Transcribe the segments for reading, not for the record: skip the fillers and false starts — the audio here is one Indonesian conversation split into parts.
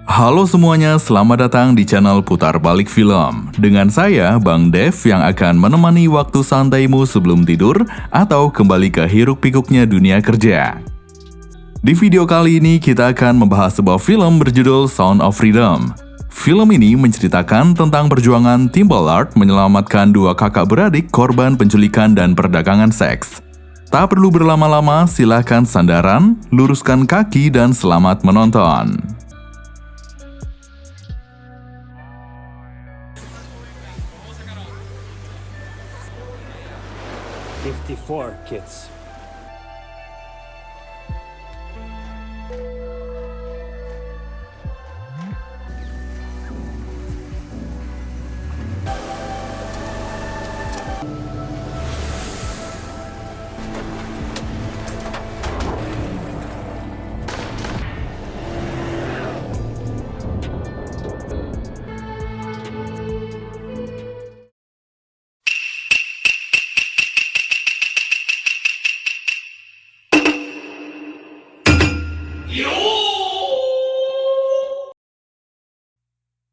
Halo semuanya, selamat datang di channel Putar Balik Film. Dengan saya, Bang Dev, yang akan menemani waktu santaimu sebelum tidur atau kembali ke hiruk-pikuknya dunia kerja. Di video kali ini kita akan membahas sebuah film berjudul Sound of Freedom. Film ini menceritakan tentang perjuangan Tim Ballard menyelamatkan dua kakak beradik korban penculikan dan perdagangan seks. Tak perlu berlama-lama, silahkan sandaran, luruskan kaki, dan selamat menonton. "54 kids."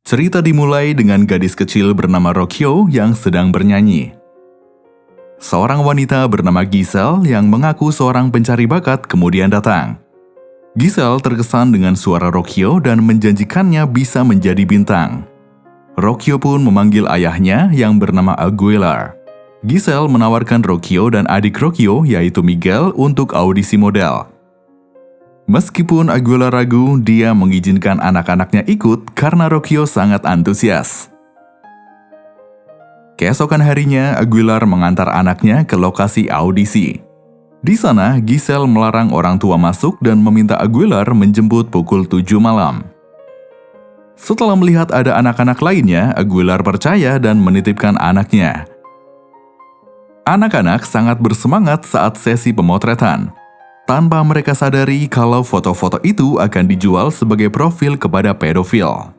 Cerita dimulai dengan gadis kecil bernama Rokyo yang sedang bernyanyi. Seorang wanita bernama Giselle yang mengaku seorang pencari bakat kemudian datang. Giselle terkesan dengan suara Rokyo dan menjanjikannya bisa menjadi bintang. Rokyo pun memanggil ayahnya yang bernama Aguilar. Giselle menawarkan Rokyo dan adik Rokyo yaitu Miguel untuk audisi model. Meskipun Aguilar ragu, dia mengizinkan anak-anaknya ikut karena Rokyo sangat antusias. Keesokan harinya, Aguilar mengantar anaknya ke lokasi audisi. Di sana, Giselle melarang orang tua masuk dan meminta Aguilar menjemput pukul 7 malam. Setelah melihat ada anak-anak lainnya, Aguilar percaya dan menitipkan anaknya. Anak-anak sangat bersemangat saat sesi pemotretan, tanpa mereka sadari kalau foto-foto itu akan dijual sebagai profil kepada pedofil.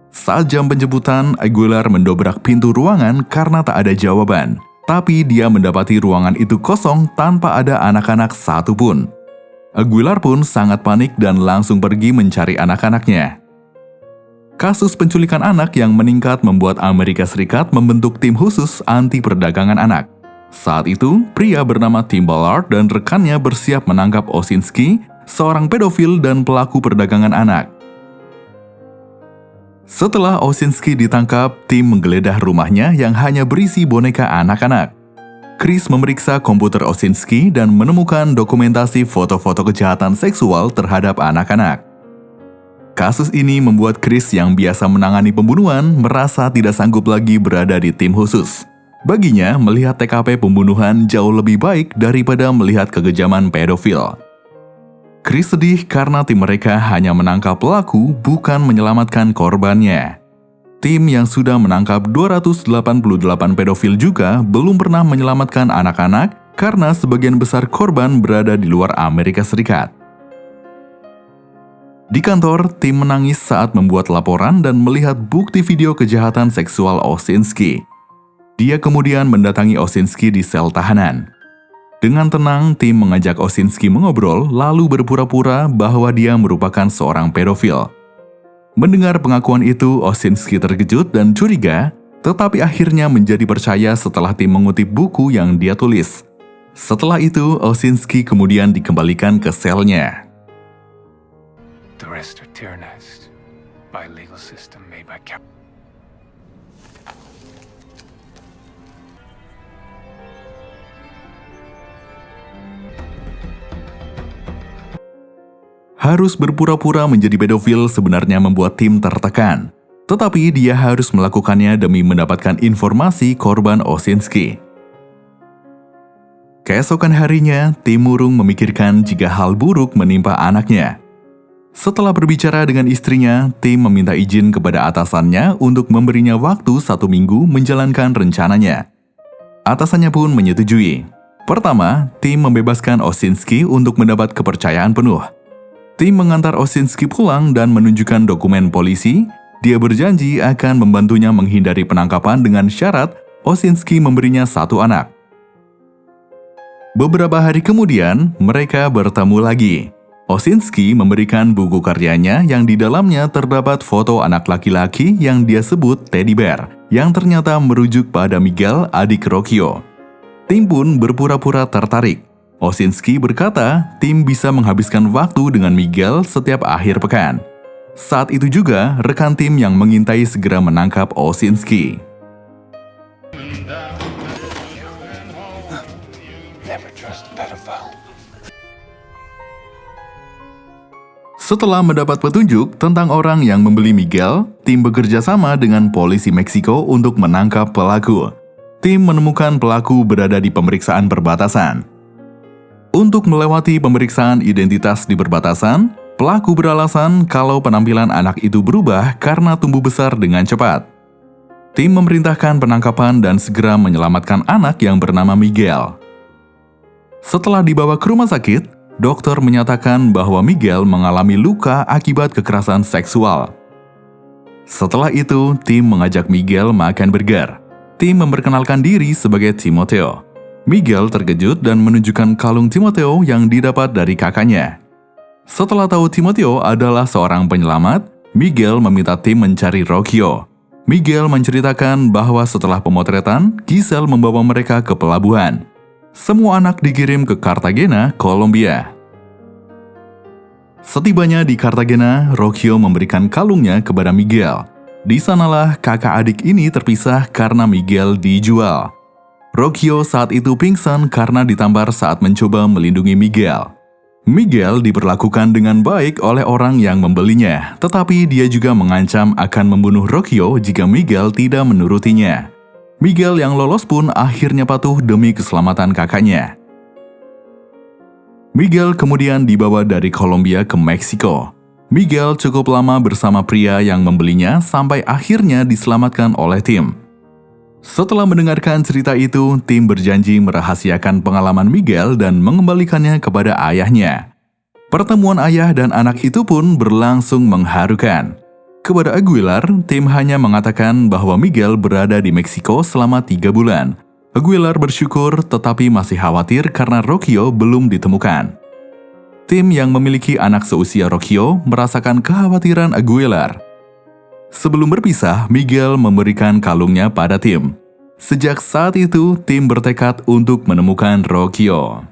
Saat jam penjemputan, Aguilar mendobrak pintu ruangan karena tak ada jawaban. Tapi dia mendapati ruangan itu kosong tanpa ada anak-anak satupun. Aguilar pun sangat panik dan langsung pergi mencari anak-anaknya. Kasus penculikan anak yang meningkat membuat Amerika Serikat membentuk tim khusus anti perdagangan anak. Saat itu, pria bernama Tim Ballard dan rekannya bersiap menangkap Osinski, seorang pedofil dan pelaku perdagangan anak. Setelah Osinski ditangkap, tim menggeledah rumahnya yang hanya berisi boneka anak-anak. Chris memeriksa komputer Osinski dan menemukan dokumentasi foto-foto kejahatan seksual terhadap anak-anak. Kasus ini membuat Chris yang biasa menangani pembunuhan merasa tidak sanggup lagi berada di tim khusus. Baginya, melihat TKP pembunuhan jauh lebih baik daripada melihat kekejaman pedofil. Chris sedih karena tim mereka hanya menangkap pelaku, bukan menyelamatkan korbannya. Tim yang sudah menangkap 288 pedofil juga belum pernah menyelamatkan anak-anak karena sebagian besar korban berada di luar Amerika Serikat. Di kantor, tim menangis saat membuat laporan dan melihat bukti video kejahatan seksual Osinski. Dia kemudian mendatangi Osinski di sel tahanan. Dengan tenang, tim mengajak Osinski mengobrol lalu berpura-pura bahwa dia merupakan seorang pedofil. Mendengar pengakuan itu, Osinski terkejut dan curiga, tetapi akhirnya menjadi percaya setelah tim mengutip buku yang dia tulis. Setelah itu, Osinski kemudian dikembalikan ke selnya. The rest are tyrannized by a legal system made by Harus berpura-pura menjadi pedofil sebenarnya membuat tim tertekan. Tetapi dia harus melakukannya demi mendapatkan informasi korban Osinski. Keesokan harinya, tim murung memikirkan jika hal buruk menimpa anaknya. Setelah berbicara dengan istrinya, tim meminta izin kepada atasannya untuk memberinya waktu 1 minggu menjalankan rencananya. Atasannya pun menyetujui. Pertama, tim membebaskan Osinski untuk mendapat kepercayaan penuh. Tim mengantar Osinski pulang dan menunjukkan dokumen polisi. Dia berjanji akan membantunya menghindari penangkapan dengan syarat Osinski memberinya 1 anak. Beberapa hari kemudian, mereka bertemu lagi. Osinski memberikan buku karyanya yang di dalamnya terdapat foto anak laki-laki yang dia sebut Teddy Bear, yang ternyata merujuk pada Miguel, adik Rocchio. Tim pun berpura-pura tertarik. Osinski berkata tim bisa menghabiskan waktu dengan Miguel setiap akhir pekan. Saat itu juga, rekan tim yang mengintai segera menangkap Osinski. Never trust a pedophile. Setelah mendapat petunjuk tentang orang yang membeli Miguel, tim bekerja sama dengan polisi Meksiko untuk menangkap pelaku. Tim menemukan pelaku berada di pemeriksaan perbatasan. Untuk melewati pemeriksaan identitas di perbatasan, pelaku beralasan kalau penampilan anak itu berubah karena tumbuh besar dengan cepat. Tim memerintahkan penangkapan dan segera menyelamatkan anak yang bernama Miguel. Setelah dibawa ke rumah sakit, dokter menyatakan bahwa Miguel mengalami luka akibat kekerasan seksual. Setelah itu, tim mengajak Miguel makan burger. Tim memperkenalkan diri sebagai Timoteo. Miguel terkejut dan menunjukkan kalung Timoteo yang didapat dari kakaknya. Setelah tahu Timoteo adalah seorang penyelamat, Miguel meminta tim mencari Rocchio. Miguel menceritakan bahwa setelah pemotretan, Giselle membawa mereka ke pelabuhan. Semua anak dikirim ke Cartagena, Kolombia. Setibanya di Cartagena, Rocchio memberikan kalungnya kepada Miguel. Di sanalah kakak adik ini terpisah karena Miguel dijual. Rocchio saat itu pingsan karena ditampar saat mencoba melindungi Miguel. Miguel diperlakukan dengan baik oleh orang yang membelinya, tetapi dia juga mengancam akan membunuh Rocchio jika Miguel tidak menurutinya. Miguel yang lolos pun akhirnya patuh demi keselamatan kakaknya. Miguel kemudian dibawa dari Kolombia ke Meksiko. Miguel cukup lama bersama pria yang membelinya sampai akhirnya diselamatkan oleh tim. Setelah mendengarkan cerita itu, tim berjanji merahasiakan pengalaman Miguel dan mengembalikannya kepada ayahnya. Pertemuan ayah dan anak itu pun berlangsung mengharukan. Kepada Aguilar, tim hanya mengatakan bahwa Miguel berada di Meksiko selama 3 bulan. Aguilar bersyukur tetapi masih khawatir karena Rocchio belum ditemukan. Tim yang memiliki anak seusia Rocchio merasakan kekhawatiran Aguilar. Sebelum berpisah, Miguel memberikan kalungnya pada tim. Sejak saat itu, tim bertekad untuk menemukan Rocchio.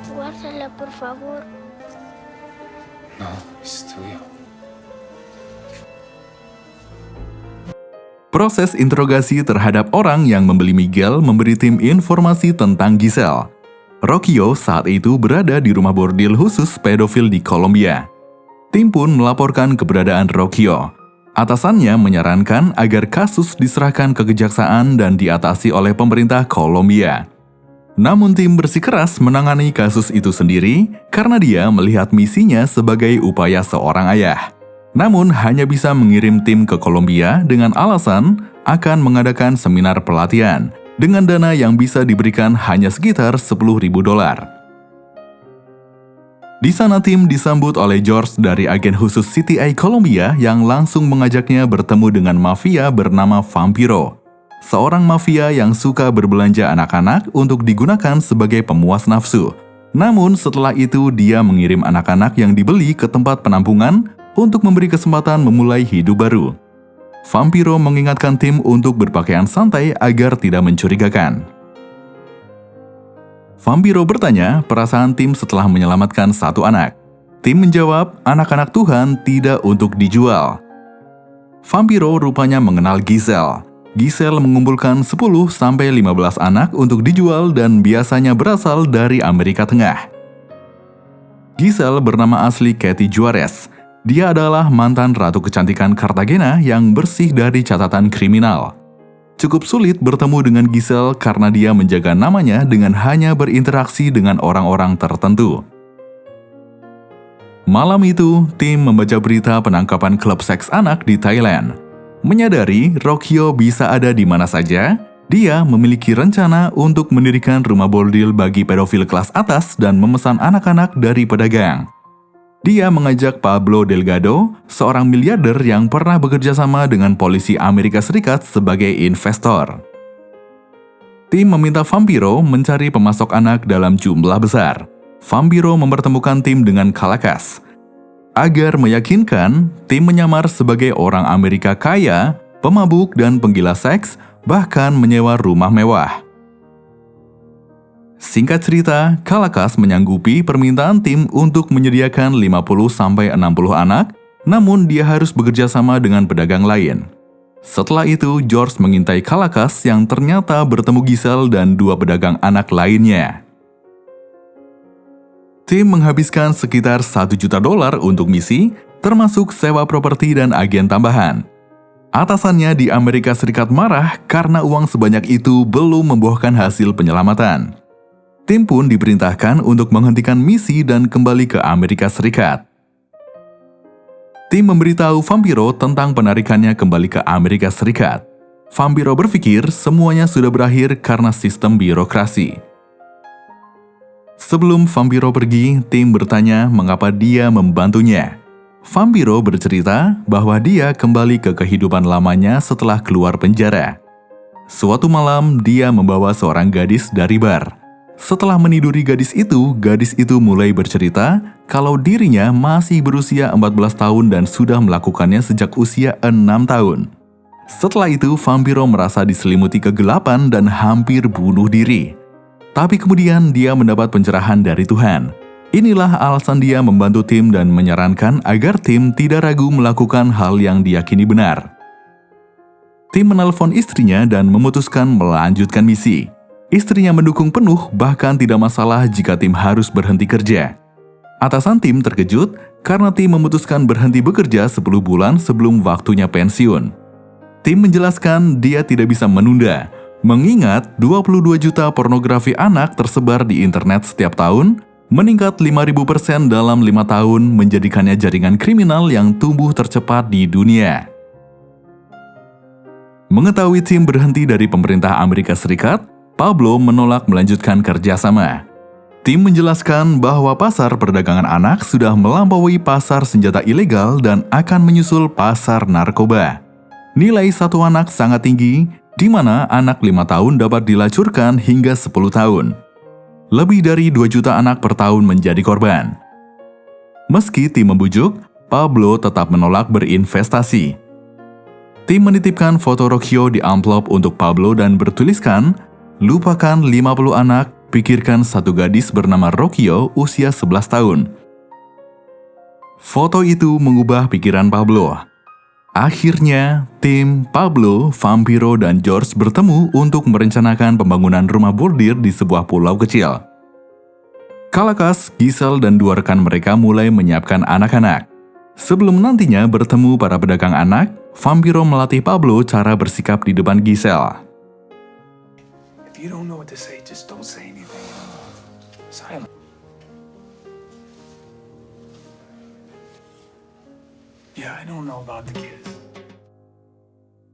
Guárdala, por favor. No, es tuyo. Proses interogasi terhadap orang yang membeli Miguel memberi tim informasi tentang Giselle. Rocchio saat itu berada di rumah bordil khusus pedofil di Kolombia. Tim pun melaporkan keberadaan Rocchio. Atasannya menyarankan agar kasus diserahkan ke kejaksaan dan diatasi oleh pemerintah Kolombia. Namun tim bersikeras menangani kasus itu sendiri karena dia melihat misinya sebagai upaya seorang ayah. Namun hanya bisa mengirim tim ke Kolombia dengan alasan akan mengadakan seminar pelatihan dengan dana yang bisa diberikan hanya sekitar $10.000. Di sana tim disambut oleh George dari agen khusus CTI Kolombia yang langsung mengajaknya bertemu dengan mafia bernama Vampiro. Seorang mafia yang suka berbelanja anak-anak untuk digunakan sebagai pemuas nafsu. Namun setelah itu dia mengirim anak-anak yang dibeli ke tempat penampungan untuk memberi kesempatan memulai hidup baru. Vampiro mengingatkan tim untuk berpakaian santai agar tidak mencurigakan. Vampiro bertanya perasaan tim setelah menyelamatkan 1 anak. Tim menjawab anak-anak Tuhan tidak untuk dijual. Vampiro rupanya mengenal Giselle. Giselle mengumpulkan 10-15 anak untuk dijual dan biasanya berasal dari Amerika Tengah. Giselle bernama asli Katy Juarez. Dia adalah mantan ratu kecantikan Cartagena yang bersih dari catatan kriminal. Cukup sulit bertemu dengan Giselle karena dia menjaga namanya dengan hanya berinteraksi dengan orang-orang tertentu. Malam itu, tim membaca berita penangkapan klub seks anak di Thailand. Menyadari Rocchio bisa ada di mana saja, Dia memiliki rencana untuk mendirikan rumah bordil bagi pedofil kelas atas dan memesan anak-anak dari pedagang. Dia mengajak Pablo Delgado, seorang miliarder yang pernah bekerja sama dengan polisi Amerika Serikat sebagai investor. Tim meminta Vampiro mencari pemasok anak dalam jumlah besar. Vampiro mempertemukan tim dengan Calacass. Agar meyakinkan, tim menyamar sebagai orang Amerika kaya, pemabuk dan penggila seks, bahkan menyewa rumah mewah. Singkat cerita, Calacass menyanggupi permintaan tim untuk menyediakan 50-60 anak, namun dia harus bekerja sama dengan pedagang lain. Setelah itu, George mengintai Calacass yang ternyata bertemu Giselle dan 2 pedagang anak lainnya. Tim menghabiskan sekitar $1 juta untuk misi, termasuk sewa properti dan agen tambahan. Atasannya di Amerika Serikat marah karena uang sebanyak itu belum membuahkan hasil penyelamatan. Tim pun diperintahkan untuk menghentikan misi dan kembali ke Amerika Serikat. Tim memberitahu Vampiro tentang penarikannya kembali ke Amerika Serikat. Vampiro berpikir semuanya sudah berakhir karena sistem birokrasi. Sebelum Vampiro pergi, tim bertanya mengapa dia membantunya. Vampiro bercerita bahwa dia kembali ke kehidupan lamanya setelah keluar penjara. Suatu malam, dia membawa seorang gadis dari bar. Setelah meniduri gadis itu mulai bercerita kalau dirinya masih berusia 14 tahun dan sudah melakukannya sejak usia 6 tahun. Setelah itu, Vampiro merasa diselimuti kegelapan dan hampir bunuh diri. Tapi kemudian dia mendapat pencerahan dari Tuhan. Inilah alasan dia membantu tim dan menyarankan agar tim tidak ragu melakukan hal yang diyakini benar. Tim menelpon istrinya dan memutuskan melanjutkan misi. Istrinya mendukung penuh, bahkan tidak masalah jika tim harus berhenti kerja. Atasan tim terkejut karena tim memutuskan berhenti bekerja 10 bulan sebelum waktunya pensiun. Tim menjelaskan dia tidak bisa menunda, mengingat 22 juta pornografi anak tersebar di internet setiap tahun, meningkat 5.000% dalam 5 tahun, menjadikannya jaringan kriminal yang tumbuh tercepat di dunia. Mengetahui tim berhenti dari pemerintah Amerika Serikat, Pablo menolak melanjutkan kerjasama. Tim menjelaskan bahwa pasar perdagangan anak sudah melampaui pasar senjata ilegal dan akan menyusul pasar narkoba. Nilai satu anak sangat tinggi, di mana anak 5 tahun dapat dilacurkan hingga 10 tahun. Lebih dari 2 juta anak per tahun menjadi korban. Meski tim membujuk, Pablo tetap menolak berinvestasi. Tim menitipkan foto Rocio di amplop untuk Pablo dan bertuliskan, "Lupakan 50 anak, pikirkan satu gadis bernama Rocio usia 11 tahun." Foto itu mengubah pikiran Pablo. Akhirnya, tim Pablo, Vampiro, dan George bertemu untuk merencanakan pembangunan rumah bordir di sebuah pulau kecil. Calacass, Giselle, dan 2 rekan mereka mulai menyiapkan anak-anak. Sebelum nantinya bertemu para pedagang anak, Vampiro melatih Pablo cara bersikap di depan Giselle. If you don't know what to say, just don't say anything. Silent. Yeah, I don't know about the kids.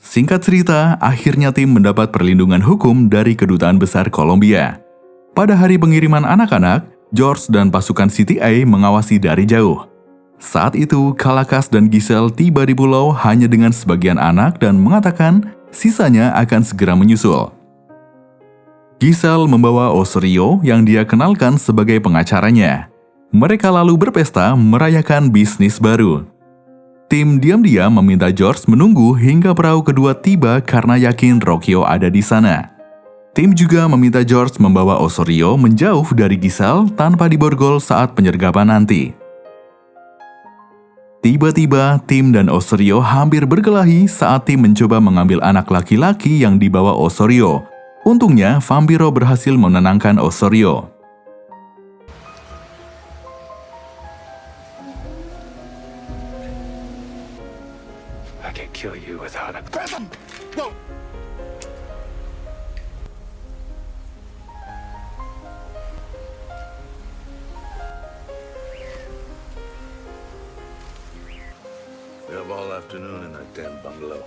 Singkat cerita, akhirnya tim mendapat perlindungan hukum dari Kedutaan Besar Kolombia. Pada hari pengiriman anak-anak, George dan pasukan CTI mengawasi dari jauh. Saat itu, Calacass dan Giselle tiba di pulau hanya dengan sebagian anak dan mengatakan sisanya akan segera menyusul. Giselle membawa Osorio yang dia kenalkan sebagai pengacaranya. Mereka lalu berpesta merayakan bisnis baru. Tim diam-diam meminta George menunggu hingga perahu kedua tiba karena yakin Rocio ada di sana. Tim juga meminta George membawa Osorio menjauh dari Giselle tanpa diborgol saat penyergapan nanti. Tiba-tiba, tim dan Osorio hampir berkelahi saat tim mencoba mengambil anak laki-laki yang dibawa Osorio. Untungnya, Vampiro berhasil menenangkan Osorio. I can kill you without a... We have all afternoon in that damn bungalow.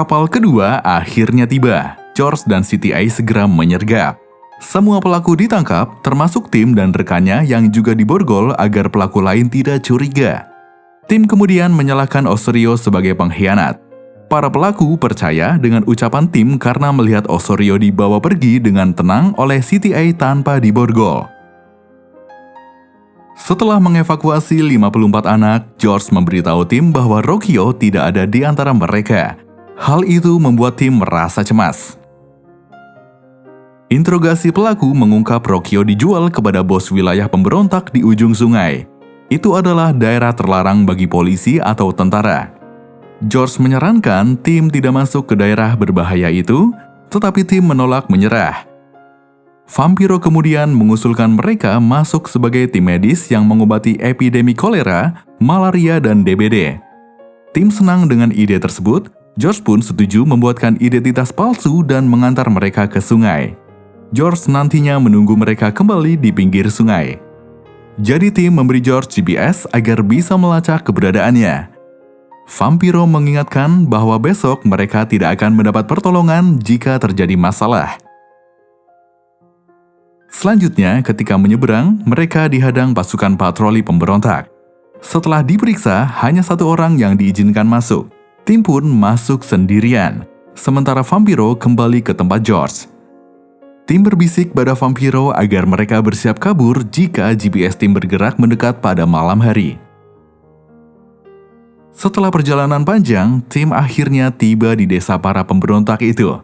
Kapal kedua akhirnya tiba. George dan CTI segera menyergap. Semua pelaku ditangkap, termasuk Tim dan rekannya yang juga diborgol agar pelaku lain tidak curiga. Tim kemudian menyalahkan Osorio sebagai pengkhianat. Para pelaku percaya dengan ucapan Tim karena melihat Osorio dibawa pergi dengan tenang oleh CTI tanpa diborgol. Setelah mengevakuasi 54 anak, George memberitahu Tim bahwa Rocchio tidak ada di antara mereka. Hal itu membuat Tim merasa cemas. Interogasi pelaku mengungkap Rocchio dijual kepada bos wilayah pemberontak di ujung sungai. Itu adalah daerah terlarang bagi polisi atau tentara. George menyarankan Tim tidak masuk ke daerah berbahaya itu, tetapi Tim menolak menyerah. Vampiro kemudian mengusulkan mereka masuk sebagai tim medis yang mengobati epidemi kolera, malaria, dan DBD. Tim senang dengan ide tersebut. George pun setuju membuatkan identitas palsu dan mengantar mereka ke sungai. George nantinya menunggu mereka kembali di pinggir sungai. Jadi Tim memberi George GPS agar bisa melacak keberadaannya. Vampiro mengingatkan bahwa besok mereka tidak akan mendapat pertolongan jika terjadi masalah. Selanjutnya, ketika menyeberang, mereka dihadang pasukan patroli pemberontak. Setelah diperiksa, hanya satu orang yang diizinkan masuk. Tim pun masuk sendirian, sementara Vampiro kembali ke tempat George. Tim berbisik pada Vampiro agar mereka bersiap kabur jika GPS Tim bergerak mendekat pada malam hari. Setelah perjalanan panjang, Tim akhirnya tiba di desa para pemberontak itu.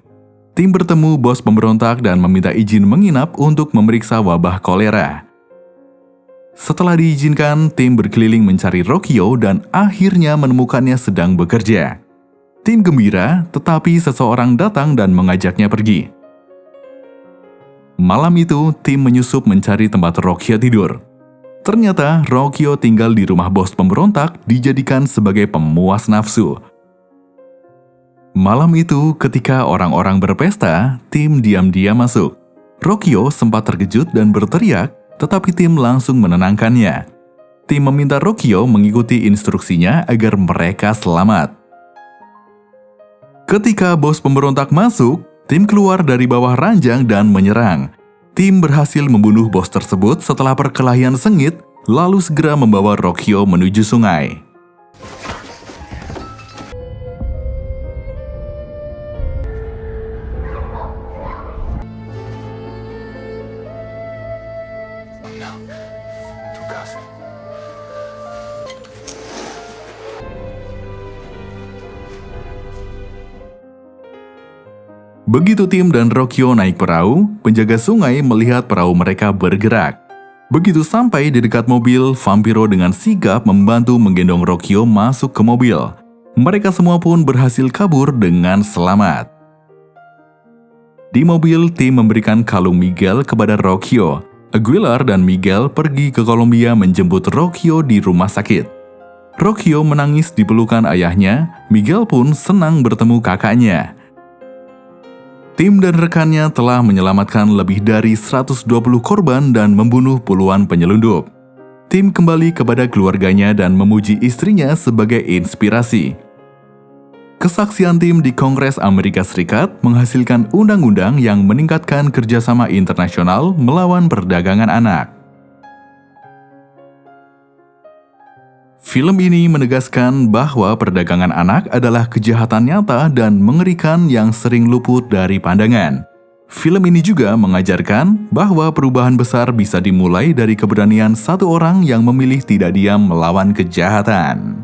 Tim bertemu bos pemberontak dan meminta izin menginap untuk memeriksa wabah kolera. Setelah diizinkan, Tim berkeliling mencari Rocchio dan akhirnya menemukannya sedang bekerja. Tim gembira, tetapi seseorang datang dan mengajaknya pergi. Malam itu, Tim menyusup mencari tempat Rocchio tidur. Ternyata Rocchio tinggal di rumah bos pemberontak dijadikan sebagai pemuas nafsu. Malam itu, ketika orang-orang berpesta, Tim diam-diam masuk. Rocchio sempat terkejut dan berteriak, tetapi Tim langsung menenangkannya. Tim meminta Rocchio mengikuti instruksinya agar mereka selamat. Ketika bos pemberontak masuk, Tim keluar dari bawah ranjang dan menyerang. Tim berhasil membunuh bos tersebut setelah perkelahian sengit, lalu segera membawa Rocchio menuju sungai. Begitu Tim dan Rocchio naik perahu, penjaga sungai melihat perahu mereka bergerak. Begitu sampai di dekat mobil, Vampiro dengan sigap membantu menggendong Rocchio masuk ke mobil. Mereka semua pun berhasil kabur dengan selamat. Di mobil, Tim memberikan kalung Miguel kepada Rocchio. Aguilar dan Miguel pergi ke Kolombia menjemput Rocchio di rumah sakit. Rocchio menangis di pelukan ayahnya, Miguel pun senang bertemu kakaknya. Tim dan rekannya telah menyelamatkan lebih dari 120 korban dan membunuh puluhan penyelundup. Tim kembali kepada keluarganya dan memuji istrinya sebagai inspirasi. Kesaksian Tim di Kongres Amerika Serikat menghasilkan undang-undang yang meningkatkan kerjasama internasional melawan perdagangan anak. Film ini menegaskan bahwa perdagangan anak adalah kejahatan nyata dan mengerikan yang sering luput dari pandangan. Film ini juga mengajarkan bahwa perubahan besar bisa dimulai dari keberanian satu orang yang memilih tidak diam melawan kejahatan.